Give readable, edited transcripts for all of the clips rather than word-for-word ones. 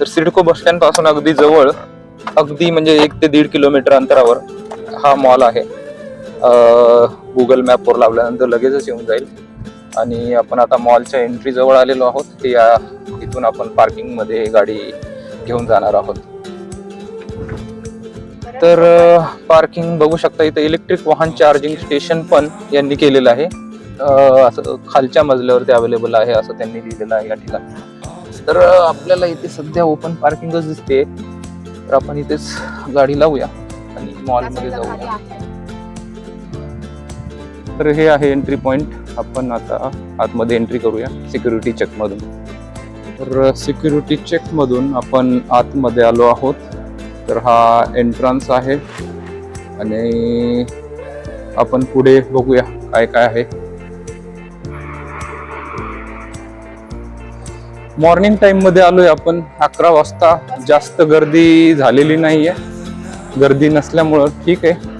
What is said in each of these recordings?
तर CIDCO bus stand पासून अगदी जवळ, अगदी म्हणजे 1 ते 1.5 किलोमीटर अंतरावर हा मॉल आहे. गुगल मॅपवर लावल्यानंतर लगेचच येऊन जाईल. आणि आपण आता मॉलच्या एंट्री जवळ आलेलो आहोत. इथून आपण पार्किंग मध्ये गाडी घेऊन जाणार आहोत. तर पार्किंग बघू शकता, इथे इलेक्ट्रिक वाहन चार्जिंग स्टेशन पण यांनी केलेलं आहे. असं खालच्या मजल्यावरती अवेलेबल आहे असं त्यांनी लिहिलेलं आहे या ठिकाणी. तर आपल्याला इथे सध्या ओपन पार्किंगच दिसते, तर आपण इथेच गाडी लावूया आणि मॉल मध्ये जाऊया. तर हे आहे एंट्री पॉइंट. आपण आता आतमध्ये एंट्री करूया सिक्युरिटी चेक मधून. तर सिक्युरिटी चेक मधून आपण आतमध्ये आलो आहोत. तर हा एंट्रन्स आहे आणि आपण पुढे बघूया काय काय आहे. मॉर्निंग टाइम मध्ये आलोय आपण 11 वाजता. जास्त गर्दी झालेली नाहीये, गर्दी नसल्यामुळं ठीक आहे.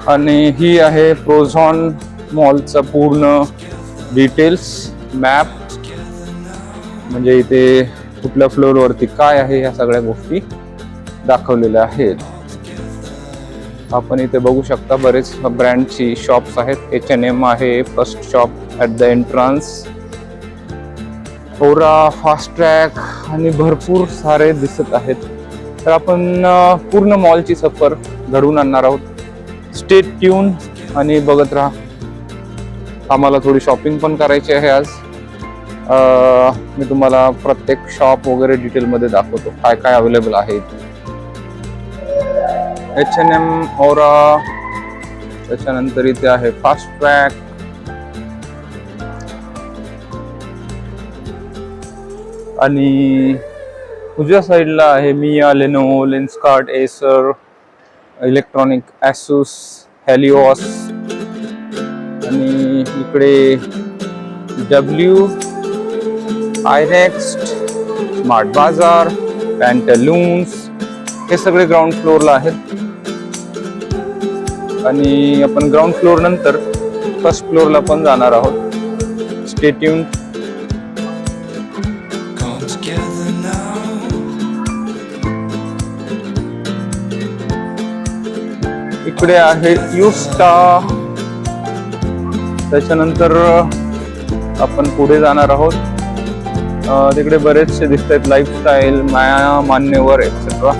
आणि ही आहे प्रोझॉन मॉलचा पूर्ण डिटेल्स मॅप, म्हणजे इथे कुठल्या फ्लोअर वरती काय आहे या सगळ्या गोष्टी दाखवलेल्या आहेत. आपण इथे बघू शकता बरेच ब्रँडची शॉप्स आहेत. H&M आहे first shop at the entrance, aura, fast track आणि भरपूर सारे दिसत आहेत. तर आपण पूर्ण मॉलची सफर घडवून आणणार आहोत. स्टे ट्यून आणि बघत राहा. आम्हाला थोडी शॉपिंग पण करायची आहे आज. मी तुम्हाला प्रत्येक शॉप वगैरे डिटेल मध्ये दाखवतो काय काय अवेलेबल आहे. H&M, ओरा, त्याच्यानंतर इथे आहे फास्ट ट्रॅक, आणि उजव्या साईडला आहे Mia, Lenovo, Lenskart, Acer, electronic, Asus, Helios, आणि इकडे डब्ल्यू, आयनेक्स्ट, स्मार्ट बाजार, पॅन्टलून्स, हे सगळे ग्राउंड फ्लोअरला आहेत. आणि आपण ग्राउंड फ्लोअर नंतर फर्स्ट फ्लोअरला पण जाणार आहोत. Stay tune. इकडे आहे युस्टा. त्याच्यानंतर आपण पुढे जाणार आहोत. तिकडे बरेचसे दिसत आहेत, लाईफस्टाईल, माया, मान्यवर, एक्सेट्रा.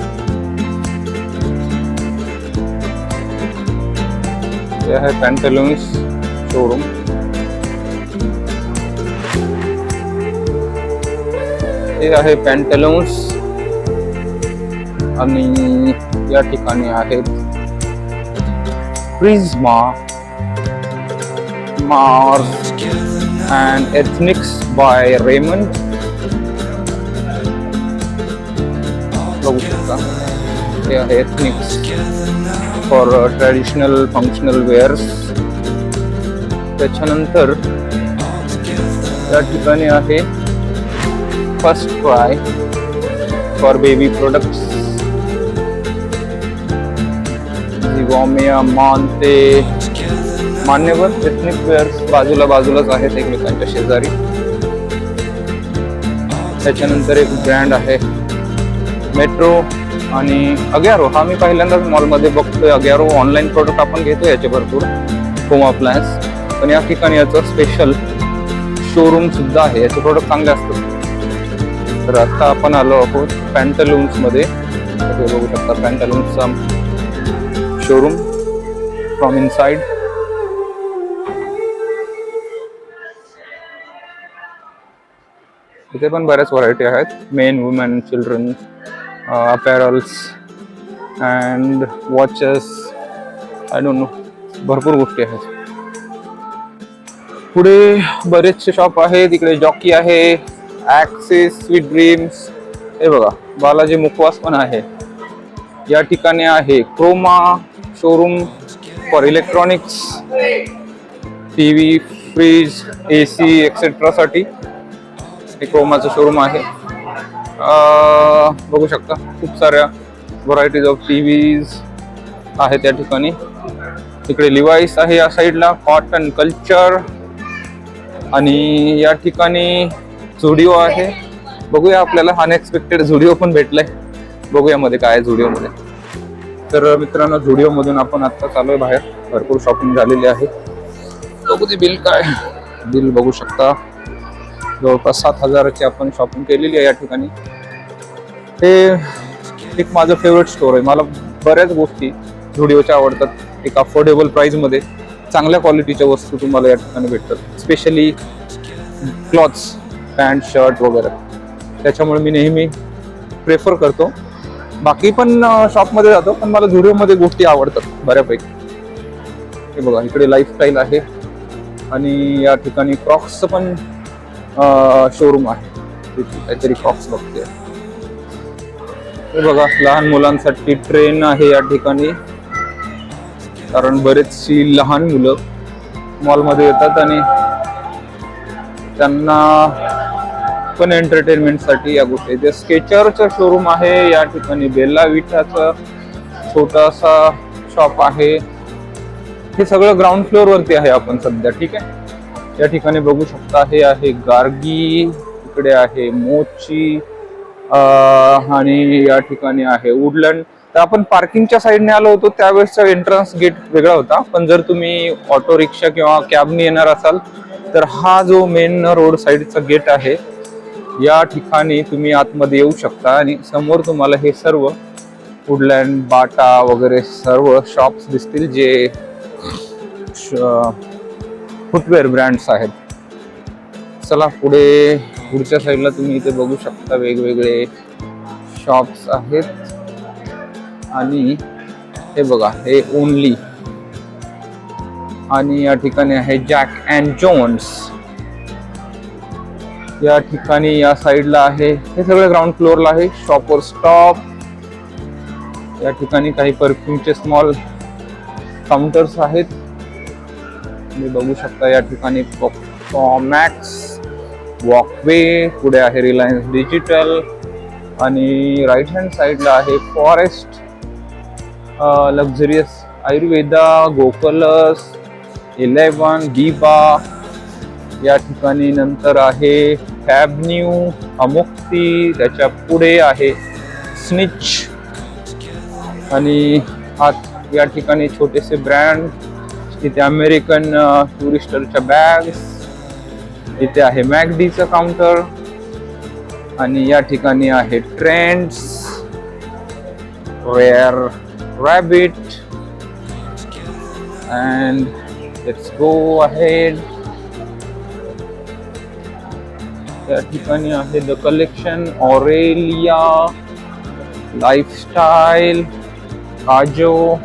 हे आहे पॅन्टलून्स शोरूम. हे आहे पॅन्टलून्स आणि या ठिकाणी आहेत Prisma, Mars and Ethnix by Raymond. बघू शकता हे आहे Ethnix for traditional functional wears. त्याच्यानंतर या ठिकाणी आहे First Cry for baby products. झिगोमिया, मानते, मान्यवर, एथनिक वेअर्स बाजूलाच आहेत एकमेकांच्या शेजारी. त्याच्यानंतर एक ब्रँड आहे मेट्रो आणि अग्यारो. हा मी पहिल्यांदाच मॉलमध्ये बघतोय अग्यारो. ऑनलाईन प्रोडक्ट आपण घेतो याचे भरपूर, होम अप्लायन्स, पण या ठिकाणी याचं स्पेशल शोरूम सुद्धा आहे. याचे प्रोडक्ट चांगले असतात. तर आता आपण आलो आहोत पॅन्टलून्स मध्ये. बघू शकता पॅन्टलून्सचा शोरूम फ्रॉम इनसाइड. इथे पण बऱ्याच व्हरायटी आहेत. Main, women, children, अपॅरल्स and watches, I don't no, भरपूर गोष्टी आहेत. पुढे बरेचसे शॉप आहेत. इकडे जॉकी आहे, ॲक्सिस, स्वीट ड्रीम्स, हे बघा बालाजी मुखवास पण आहे. या ठिकाणी आहे Croma showroom for electronics, TV, fridge, AC etcetera साठी हे क्रोमाचं शोरूम आहे. बघू शकता खूप साऱ्या व्हरायटीज ऑफ टीव्हीज आहेत या ठिकाणी. इकडे लिवाईस आहे या साईडला, कॉटन कल्चर, आणि या ठिकाणी झुडिओ आहे. बघूया, आपल्याला अनएक्सपेक्टेड झुडिओ पण भेटलाय. बघूया मध्ये काय आहे झुडिओ मध्ये. तर मित्रांनो, झुडिओ मधून आपण आता चालूय बाहेर. भरपूर शॉपिंग झालेली आहे. बघू ते बिल काय. बिल बघू शकता, जवळपास 7,000ची आपण शॉपिंग केलेली आहे या ठिकाणी. हे एक माझं फेवरेट स्टोर आहे. मला बऱ्याच गोष्टी झुडिओच्या आवडतात. एक अफोर्डेबल प्राइस मध्ये चांगल्या क्वालिटीच्या वस्तू तुम्हाला या ठिकाणी भेटतात. स्पेशली क्लॉथ्स, पॅन्ट, शर्ट वगैरे. त्याच्यामुळे मी नेहमी प्रेफर करतो. बाकी पण शॉपमध्ये जातो, पण मला झुडिओमध्ये गोष्टी आवडतात बऱ्यापैकी. हे बघा, इकडे लाईफस्टाईल आहे आणि या ठिकाणी क्रॉक्सचं पण शोरूम आहे. काहीतरी क्रॉक्स बघते. हे बघा, लहान मुलांसाठी ट्रेन आहे या ठिकाणी, कारण बरेचशी लहान मुलं मॉलमध्ये येतात आणि त्यांना पण एंटरटेनमेंटसाठी या गोष्टी. ते स्केचरचं शोरूम आहे या ठिकाणी. बेला विटाचं छोटासा शॉप आहे. हे सगळं ग्राउंड फ्लोअर वरती आहे आपण सध्या. ठीक आहे, या ठिकाणी बघू शकता. हे आहे गार्गी, इकडे आहे मोची आणि या ठिकाणी आहे वुडलँड. तर आपण पार्किंगच्या साईडने आलो होतो, त्यावेळेसचा एंट्रन्स गेट वेगळा होता. पण जर तुम्ही ऑटो रिक्षा किंवा कॅबने येणार असाल तर हा जो मेन रोड साईडचा गेट आहे, या ठिकाणी तुम्ही आतमध्ये येऊ शकता. आणि समोर तुम्हाला हे सर्व वुडलँड, बाटा वगैरे सर्व शॉप्स दिसतील, जे फुटवेअर ब्रँड्स आहेत. चला पुढच्या साईडला तुम्ही इथे बघू शकता वेगवेगळे शॉप्स आहेत. आणि हे बघा, हे ओनली. आणि या ठिकाणी आहे जॅक अँड जोन्स. या ठिकाणी या साईडला आहे. हे सगळं ग्राउंड फ्लोअरला आहे. Shopper stop. या ठिकाणी काही परफ्यूमचे स्मॉल काउंटर्स आहेत, तुम्ही बघू शकता. या ठिकाणी मॅक्स, वॉकवे. पुढे आहे रिलायन्स डिजिटल. आणि राईट हँड साईडला आहे फॉरेस्ट, लक्झरियस, आयुर्वेदा, गोकलस, 11, गीबा. या ठिकाणी नंतर आहे फॅबन्यू, अमुक्ती. त्याच्या पुढे आहे स्निच. आणि या ठिकाणी छोटेसे ब्रँड. इथे अमेरिकन टुरिस्टरच्या बॅग्स. इथे आहे मॅकडीचं काउंटर. आणि या ठिकाणी आहे Trends, wear rabbit. And let's go ahead. या ठिकाणी आहे द कलेक्शन, ऑरेलिया, लाईफस्टाईल, काजो.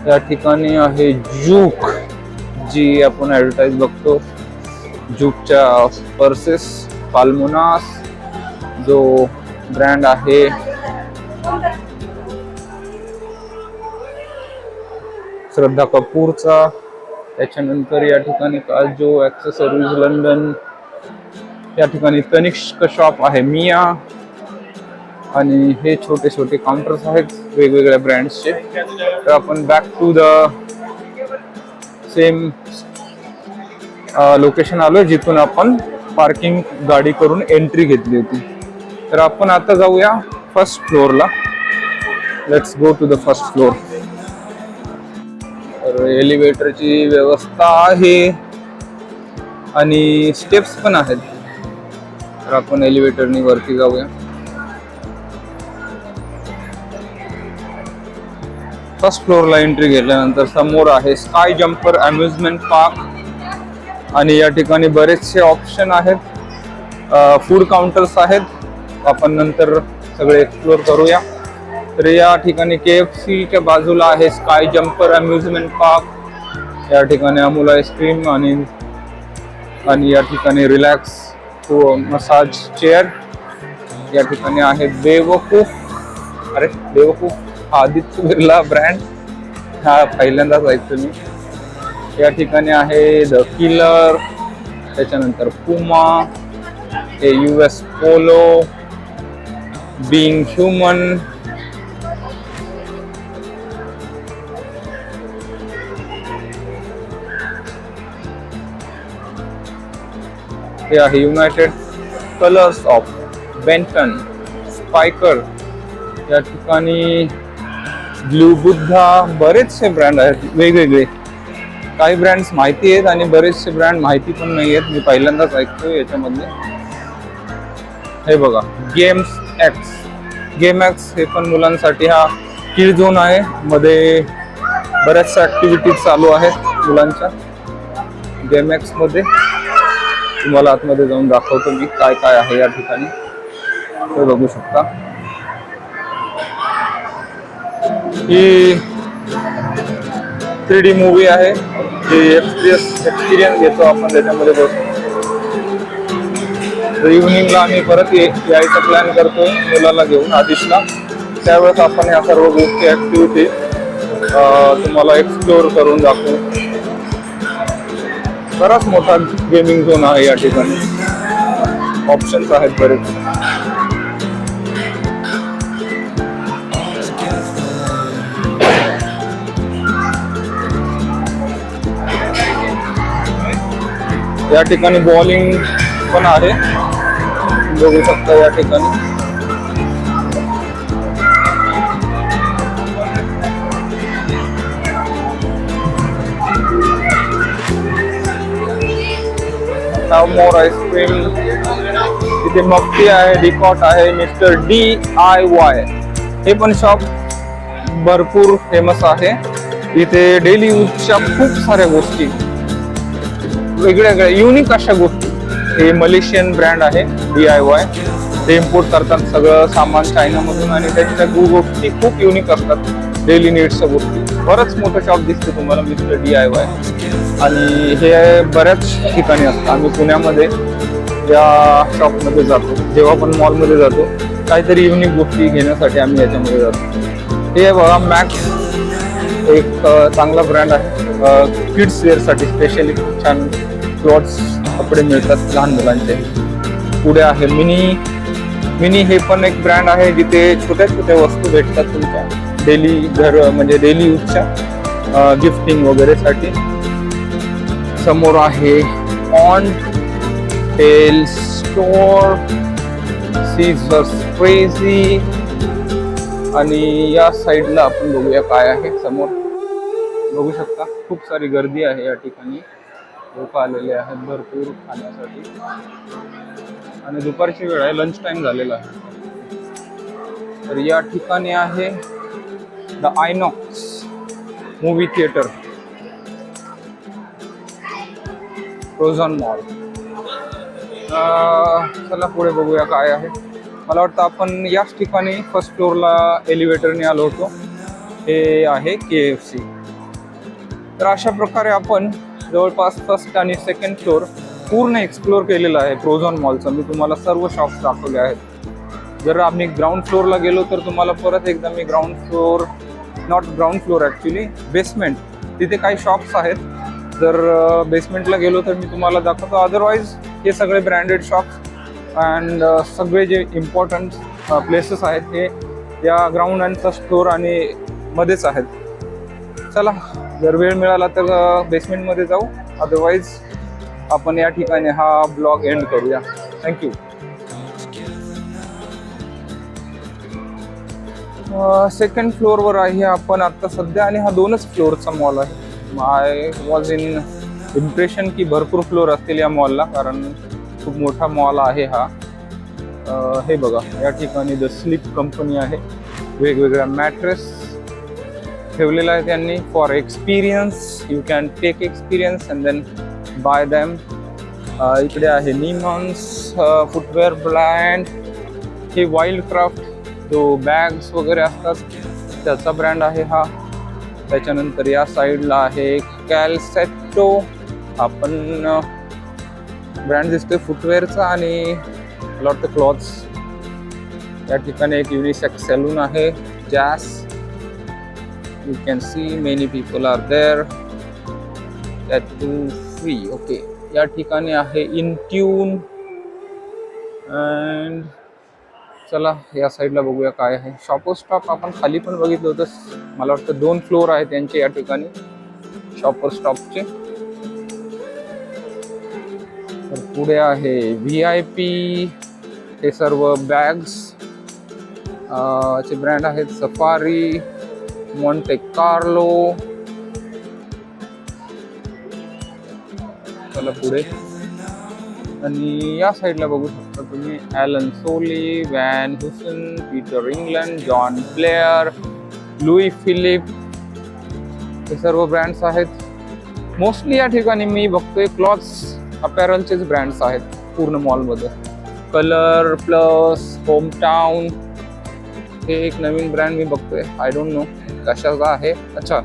या ठिकाणी आहे जूक, जी आपण ऍडव्हर्टाईज बघतो, जूकच्या पर्सेस. पाल्मोनास जो ब्रँड आहे. श्रद्धा कपूरचा. त्याच्यानंतर या ठिकाणी काजो, ॲक्सेसरीज लंडन. या ठिकाणी तनिष्क शॉप आहे, मिया. आणि हे छोटे छोटे काउंटर्स आहेत वेगवेगळ्या ब्रँड्सचे. तर आपण back to the same location आलोय, जिथून आपण पार्किंग गाडी करून एंट्री घेतली होती. तर आपण आता जाऊया फर्स्ट फ्लोअरला. Let's go to the first floor. तर एलिव्हेटरची व्यवस्था आहे आणि स्टेप्स पण आहेत. तर आपण एलिव्हेटरनी वरती जाऊया. फर्स्ट फ्लोअरला एंट्री घेतल्यानंतर समोर आहे स्काय जम्पर अम्युजमेंट पार्क. आणि या ठिकाणी बरेचसे ऑप्शन आहेत. फूड काउंटर्स आहेत. आपण नंतर सगळे एक्सप्लोर करूया. तर या ठिकाणी KFCच्या बाजूला आहे स्काय जम्पर अम्युजमेंट पार्क. या ठिकाणी अमूल आईस्क्रीम आणि या ठिकाणी रिलॅक्स मसाज चेअर. या ठिकाणी आहे बेवकूफ. हा आदित्य बिर्ला ब्रँड, हा पहिल्यांदाच ऐकतो मी. या ठिकाणी आहे द किलर. त्याच्यानंतर पुमा, हे US पोलो, बीइंग ह्युमन. हे आहे युनायटेड. कलर्स ऑफ, बेंटन, स्पायकर, या ठिकाणी ब्लू बुद्धा, बरेचसे ब्रँड आहेत वेगवेगळे. काही ब्रँड्स माहिती आहेत आणि बरेचसे ब्रँड माहिती पण नाही आहेत, मी पहिल्यांदाच ऐकतोय याच्यामधले. हे बघा गेम्स एक्स, गेम एक्स हे पण मुलांसाठी हा किड झोन आहे. मध्ये बऱ्याचशा ऍक्टिव्हिटीज चालू आहेत मुलांच्या गेम एक्स मध्ये. तुम्हाला आतमध्ये जाऊन दाखवतो मी काय काय आहे या ठिकाणी, ते बघू शकता. ही 3D मूवी आहे, जी एक्सपिरियन्स घेतो आपण त्याच्यामध्ये बसून. तर इव्हनिंगला आम्ही परत यायचा प्लॅन करतोय मुलाला घेऊन, आदिशला. त्यावेळेस आपण या सर्व गोष्टी ऍक्टिव्हिटी तुम्हाला एक्सप्लोअर करून दाखवू. बराच मोठा गेमिंग झोन आहे या ठिकाणी, ऑप्शन्स आहेत बरेच. या ठिकाणी बॉलिंग पण आहे, बघू शकता या ठिकाणी. मोर आईस्क्रीम, तिथे मक्ती आहे, डिकॉट आहे, मिस्टर DIY हे पण शॉप भरपूर फेमस आहे. इथे डेली यूजच्या खूप साऱ्या गोष्टी, वेगळ्या वेगळ्या युनिक अशा गोष्टी. हे मलेशियन ब्रँड आहे DIY, ते इम्पोर्ट करतात सगळं सामान चायनामधून आणि त्यांच्या गोष्टी खूप युनिक असतात, डेली नीड्सच्या गोष्टी. बरंच मोठं शॉप दिसते तुम्हाला मिस्टर DIY, आणि हे बऱ्याच ठिकाणी असतं. आम्ही पुण्यामध्ये या शॉपमध्ये जातो, जेव्हा पण मॉलमध्ये जातो काहीतरी युनिक गोष्टी घेण्यासाठी आम्ही याच्यामध्ये जातो. हे बघा मॅक्स, एक चांगला ब्रँड आहे किड्स वेअरसाठी, स्पेशली खूप छान क्लॉथ्स कपडे मिळतात लहान मुलांचे. पुढे आहे मिनी, हे पण एक ब्रँड आहे जिथे छोट्या छोट्या वस्तू भेटतात तुमच्या डेली घर, म्हणजे डेली यूजच्या गिफ्टिंग वगैरे साठी. समोर आहे on tail store, seizures crazy, आणि या साईडला आपण बघूया काय आहे. समोर बघू शकता खूप सारी गर्दी आहे या ठिकाणी, लोक आलेले आहेत भरपूर खाण्यासाठी, आणि दुपारची वेळ आहे, लंच टाइम झालेला आहे. तर या ठिकाणी आहे the Inox movie theatre, frozen mall. चला पुढे बघूया काय आहे. मला वाटतं आपण याच ठिकाणी फर्स्ट फ्लोअरला एलिव्हेटरने आलो होतो. हे आहे KFC. तर अशा प्रकारे आपण जवळपास फर्स्ट आणि सेकंड फ्लोअर पूर्ण एक्सप्लोअर केलेलं आहे फ्रोझन मॉलचं. मी तुम्हाला सर्व शॉप्स दाखवले आहेत. जर आम्ही ग्राउंड फ्लोअरला गेलो तर तुम्हाला परत एकदा मी ground floor, not ground floor actually, basement, तिथे काही शॉप्स आहेत. जर बेसमेंटला गेलो तर मी तुम्हाला दाखवतो. अदरवाईज हे सगळे ब्रँडेड शॉप्स अँड सगळे जे इम्पॉर्टंट प्लेसेस आहेत हे या ग्राउंड अँड फर्स्ट फ्लोअर आणि मध्येच आहेत. चला, जर वेळ मिळाला तर बेसमेंटमध्ये जाऊ, अदरवाईज आपण या ठिकाणी हा ब्लॉग एंड करूया. थँक्यू. सेकंड फ्लोअरवर आहे आपण आता सध्या, आणि हा 2च फ्लोअरचा मॉल आहे. आय वॉज इन इम्प्रेशन की भरपूर फ्लोअर असतील या मॉलला, कारण खूप मोठा मॉल आहे हा. हे बघा या ठिकाणी द स्लीप कंपनी आहे, वेगवेगळ्या मॅट्रेस ठेवलेला आहे त्यांनी for experience. You can take experience and then buy them. इकडे आहे निमॉन्स फुटवेअर ब्रँड. हे वाईल्ड क्राफ्ट जो बॅग्स वगैरे असतात त्याचा ब्रँड आहे हा. त्याच्यानंतर या साईडला आहे कॅलसेटो, आपण ब्रँड दिसतोय फुटवेअरचा, आणि मला वाटतं क्लॉथ्स. या ठिकाणी एक युनिसेक्स सॅलून आहे, जॅस. You can see many people are there, tattoo free. Okay, या ठिकाणी आहे इंट्यून. अँड चला या साईडला बघूया काय आहे. शॉपर स्टॉप आपण खाली पण बघितलं होतं, मला वाटतं 2 फ्लोअर आहे त्यांचे या ठिकाणी शॉपर स्टॉपचे. तर पुढे आहे VIP हे सर्व बॅग्स चे ब्रँड आहेत. Safari, Monte Carlo. चला पुढे. आणि या साईडला बघू शकता तुम्ही ॲलन सोली, व्हॅन हुसन, Peter England, John player, Louis Philippe, हे सर्व ब्रँड्स आहेत. मोस्टली या ठिकाणी मी बघतोय क्लॉथ्स अपॅरलचेच ब्रँड्स आहेत पूर्ण मॉलमध्ये. कलर प्लस, होम टाउन, हे एक नवीन ब्रँड मी बघतोय. आय डोंट नो कशाचा आहे. अच्छा,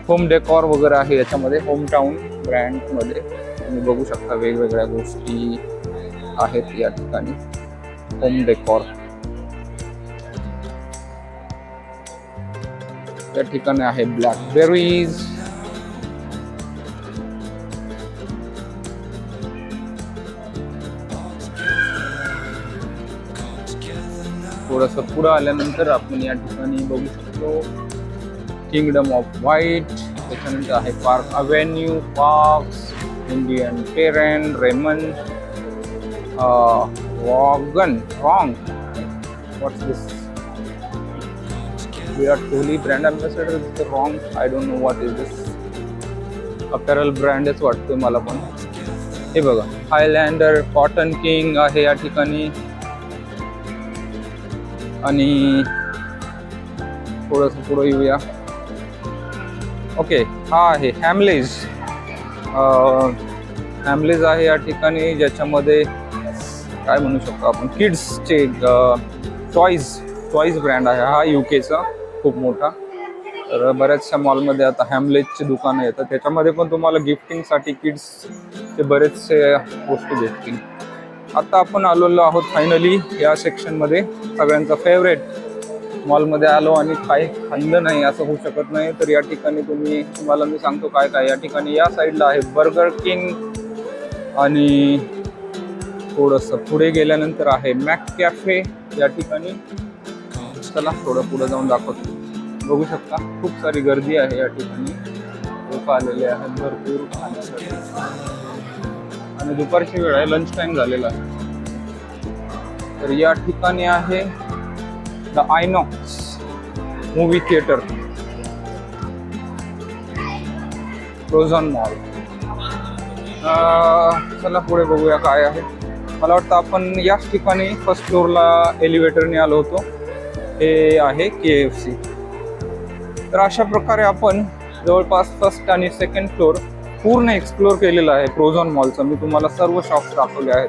होम डेकॉर वगैरे आहे याच्यामध्ये. होम टाउन ब्रँडमध्ये तुम्ही बघू शकता वेगवेगळ्या गोष्टी आहेत या ठिकाणी. होम डेकॉर या ठिकाणी आहे. ब्लॅकबेरीज, थोडंसं पुढं आल्यानंतर आपण या ठिकाणी बघू शकतो किंगडम ऑफ व्हाईट. त्याच्यानंतर आहे Park Avenue, Parks, Indian Terrain, रेमन, वॉगन, wrong, what's this, Virat Kohli brand ambassador is wrong. I don't know what is this. Apparel ब्रँडच वाटतोय मला पण. हे बघा हायलँडर, कॉटन किंग आहे या ठिकाणी. आणि थोडंसं पुढं येऊया. ओके, हा आहे हॅमलेज. हॅमलेज आहे या ज्याच्यामध्ये काय म्हणू शकतो आपण, किड्सचे टॉईज ब्रँड आहे हा युकेचा खूप मोठा. तर बऱ्याचशा मॉलमध्ये आता हॅमलेजचे दुकानं येतात. त्याच्यामध्ये पण तुम्हाला गिफ्टिंगसाठी किड्सचे बरेचसे वस्तू भेटतील. आता आपण आलेलो आहोत फायनली या सेक्शनमध्ये. सगळ्यांचा फेवरेट. मॉलमध्ये आलो आणि काही खाल्लं नाही असं होऊ शकत नाही. तर या ठिकाणी तुम्हाला मी सांगतो काय काय. या ठिकाणी या साईडला आहे बर्गर किंग. आणि थोडंसं पुढे गेल्यानंतर आहे मॅक कॅफे या ठिकाणी. चला थोडं पुढे जाऊन दाखवतो. बघू शकता खूप सारी गर्दी आहे या ठिकाणी. लोक आलेले आहेत भरपूर खाण्यासाठी. आणि दुपारची वेळ आहे, लंच टाइम झालेला आहे. तर या ठिकाणी आहे the Inox movie theatre, frozen mall. चला पुढे बघूया काय आहे. मला वाटतं आपण याच ठिकाणी फर्स्ट फ्लोअरला एलिव्हेटरने आलो होतो. हे आहे KFC. तर अशा प्रकारे आपण जवळपास फर्स्ट आणि सेकंड फ्लोअर पूर्ण एक्सप्लोअर केलेलं आहे फ्रोझन मॉलचं. मी तुम्हाला सर्व शॉप्स दाखवले आहेत.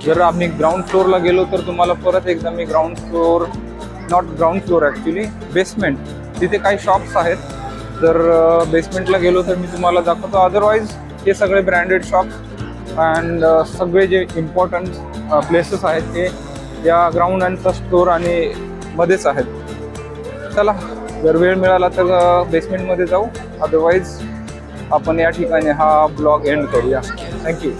जर आम्ही ग्राउंड फ्लोअरला गेलो तर तुम्हाला परत एकदा मी ग्राउंड फ्लोअर ॲक्च्युली बेसमेंट, तिथे काही शॉप्स आहेत. जर बेसमेंटला गेलो तर मी तुम्हाला दाखवतो. अदरवाईज हे सगळे ब्रँडेड शॉप्स अँड सगळे जे इम्पॉर्टंट प्लेसेस आहेत ते या ग्राउंड अँड फर्स्ट फ्लोअर आणि मध्येच आहेत. चला जर वेळ मिळाला तर बेसमेंटमध्ये जाऊ. अदरवाईज आपण या ठिकाणी हा ब्लॉग एंड करूया. थँक्यू.